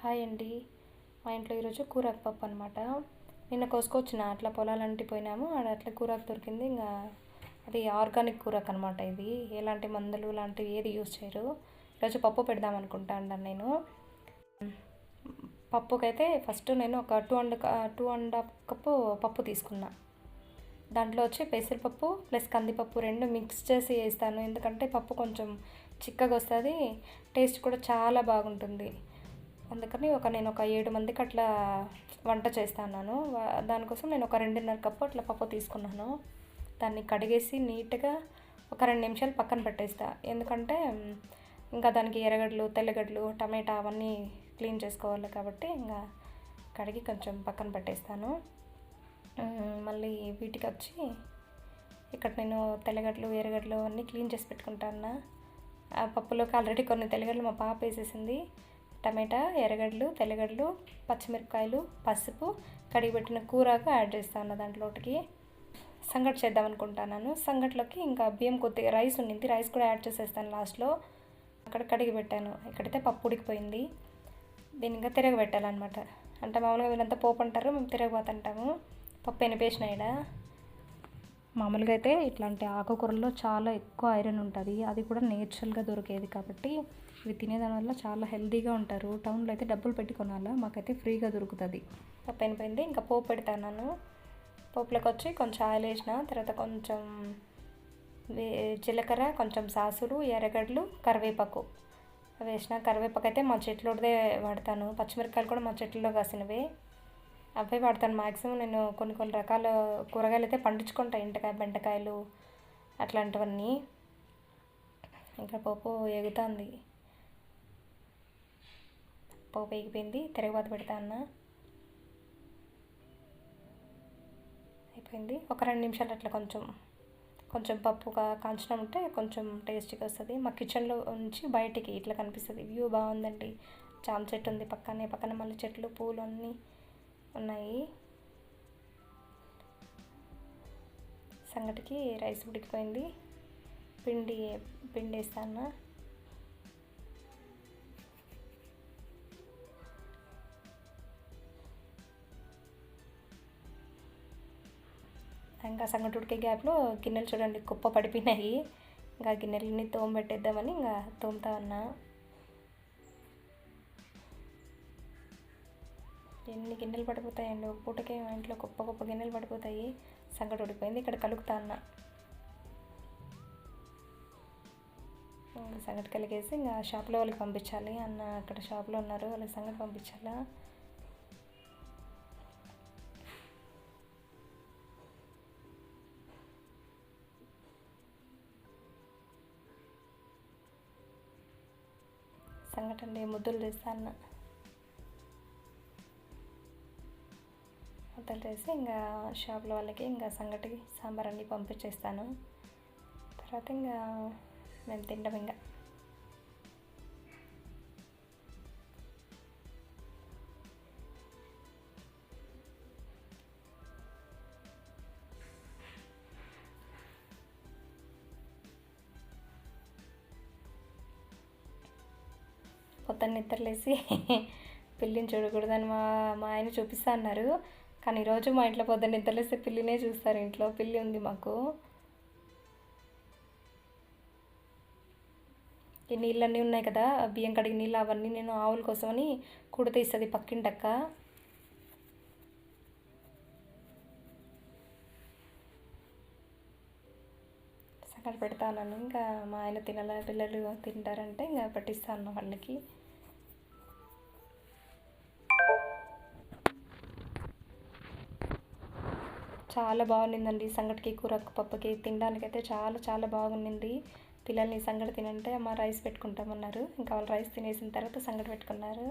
Hi అండి. మా ఇంట్లో ఈరోజు కూరాకు పప్పు అనమాట. నిన్న కోసుకొచ్చిన అట్లా పొలాలంటి పోయినాము, ఆడ అట్లా కూరాకు దొరికింది. ఇంకా అది ఆర్గానిక్ కూరాకు అనమాట. ఇది ఎలాంటి మందులు లాంటివి ఏది యూజ్ చేయరు. ఈరోజు పప్పు పెడదాం అనుకుంటా అన్నాను నేను. పప్పుకైతే ఫస్ట్ నేను ఒక టూ అండ్ హాఫ్ కప్పు పప్పు తీసుకున్నా. దాంట్లో వచ్చి పెసరపప్పు ప్లస్ కందిపప్పు రెండు మిక్స్ చేసి వేస్తాను. ఎందుకంటే పప్పు కొంచెం చిక్కగా వస్తుంది, టేస్ట్ కూడా చాలా బాగుంటుంది. అందుకని నేను ఒక 7 మందికి అట్లా వంట చేస్తాను. దానికోసం నేను ఒక 2.5 కప్పు అట్లా పప్పు తీసుకున్నాను. దాన్ని కడిగేసి నీట్గా ఒక 2 నిమిషాలు పక్కన పెట్టేస్తా. ఎందుకంటే ఇంకా దానికి ఎర్రగడ్డలు, తెల్లగడ్డలు, టమాటా అవన్నీ క్లీన్ చేసుకోవాలి కాబట్టి ఇంకా కడిగి కొంచెం పక్కన పెట్టేస్తాను. మళ్ళీ వీటికి వచ్చి ఇక్కడ నేను తెల్లగడ్డలు, ఎర్రగడ్డలు అన్నీ క్లీన్ చేసి పెట్టుకుంటాను. ఆ పప్పులోకి ఆల్రెడీ కొన్ని తెల్లగడ్డలు మా పాప వేసేసింది. టమాటా, ఎర్రగడ్డలు, తెల్లగడ్డలు, పచ్చిమిరపకాయలు, పసుపు, కడిగిపెట్టిన కూరాకు యాడ్ చేస్తాను. దాంట్లోకి సంగటి చేద్దాం అనుకుంటున్నాను. సంగటిలోకి ఇంకా బియ్యం కొద్దిగా రైస్ ఉండింది, రైస్ కూడా యాడ్ చేసేస్తాను లాస్ట్లో. అక్కడ కడిగి పెట్టాను. ఇక్కడైతే పప్పు ఉడికిపోయింది. దీన్ని ఇంకా తిరగబెట్టాలన్నమాట. అంటే మామూలుగా వీళ్ళంతా పోపు అంటారు, మేము తిరగబాతు అంటాము. పప్పు ఎనిపేసిన ఇక్కడ. మామూలుగా అయితే ఇట్లాంటి ఆకుకూరల్లో చాలా ఎక్కువ ఐరన్ ఉంటుంది. అది కూడా నేచురల్గా దొరికేది కాబట్టి ఇవి తినేదాని వల్ల చాలా హెల్తీగా ఉంటారు. టౌన్లో అయితే డబ్బులు పెట్టి కొనాలా, మాకైతే ఫ్రీగా దొరుకుతుంది. పప్పు అయిపోయింది. ఇంకా పోపు పెడతాను. పోపులోకి వచ్చి కొంచెం ఆయిల్ వేసిన తర్వాత కొంచెం జీలకర్ర, కొంచెం సాసులు, ఎర్రగడ్డలు, కరివేపాకు వేసిన. కరివేపాకు అయితే మా చెట్లోదే వాడతాను. పచ్చిమిరపకాయలు కూడా మా చెట్లలో కాసినవే, అవే వాడతాను మ్యాక్సిమం. నేను కొన్ని రకాల కూరగాయలు అయితే పండించుకుంటాను, ఇంటకాయ, బెండకాయలు అట్లాంటివన్నీ. ఇంకా పోపు ఎగుతుంది. పోపు ఎగిపోయింది. తిరగబాతు పెడతా అన్న. అయిపోయింది. ఒక 2 నిమిషాలు అట్లా కొంచెం పప్పు కాంచడం ఉంటే కొంచెం టేస్టీగా వస్తుంది. మా కిచెన్లో నుంచి బయటికి ఇట్లా కనిపిస్తుంది. వ్యూ బాగుందండి. జామ చెట్టు ఉంది పక్కన మళ్ళీ చెట్లు, పూలు అన్నీ ఉన్నాయి. సంగటికి రైస్ ఉడికిపోయింది. పిండి వేస్తాను. ఇంకా సంగటి ఉడికే గ్యాప్లో గిన్నెలు చూడండి కుప్ప పడిపోయినాయి. ఇంకా గిన్నెలని తోమబెట్టేద్దామని ఇంకా తోముతా ఉన్నా. ఎన్ని గిన్నెలు పడిపోతాయండి ఒక పూటకే మా ఇంట్లో, గొప్ప గిన్నెలు పడిపోతాయి. సంగటి ఉడిపోయింది. ఇక్కడ కలుపుతా అన్న. సంగటి కలిగేసి ఇంకా షాప్లో వాళ్ళకి పంపించాలి. అన్న అక్కడ షాప్లో ఉన్నారు, వాళ్ళకి సంగటి పంపించాలా. సంగటి అండి ముద్దలు చేస్తా అన్న. ముద్దలు చేసి ఇంకా షాప్లో వాళ్ళకి ఇంకా సంగటి, సాంబార్ అన్నీ పంపించేస్తాను. తర్వాత ఇంకా మేము తింటాం. ఇంకా పొద్దున్న నిద్రలేసి పిల్లిని చూడకూడదని మా ఆయన చూపిస్తా అన్నారు. కానీ ఈరోజు మా ఇంట్లో పొద్దున్న నిద్రలేస్తే పిల్లినే చూస్తారు. ఇంట్లో పిల్లి ఉంది మాకు. ఈ నీళ్ళన్నీ ఉన్నాయి కదా, బియ్యం కడిగి నీళ్ళు, అవన్నీ నేను ఆవుల కోసమని కుడతీస్తుంది పక్కింటక్క. సంగటి పెడతాను. ఇంకా మా ఆయన పిల్లలు తింటారంటే ఇంకా పట్టిస్తాను వాళ్ళకి. చాలా బాగుండిందండి సంగటికి, కూరకు, పప్పుకి తినడానికైతే చాలా బాగుండింది. పిల్లల్ని సంగటి తినంటే అమ్మ రైస్ పెట్టుకుంటామన్నారు. ఇంకా వాళ్ళు రైస్ తినేసిన తర్వాత సంగటి పెట్టుకున్నారు.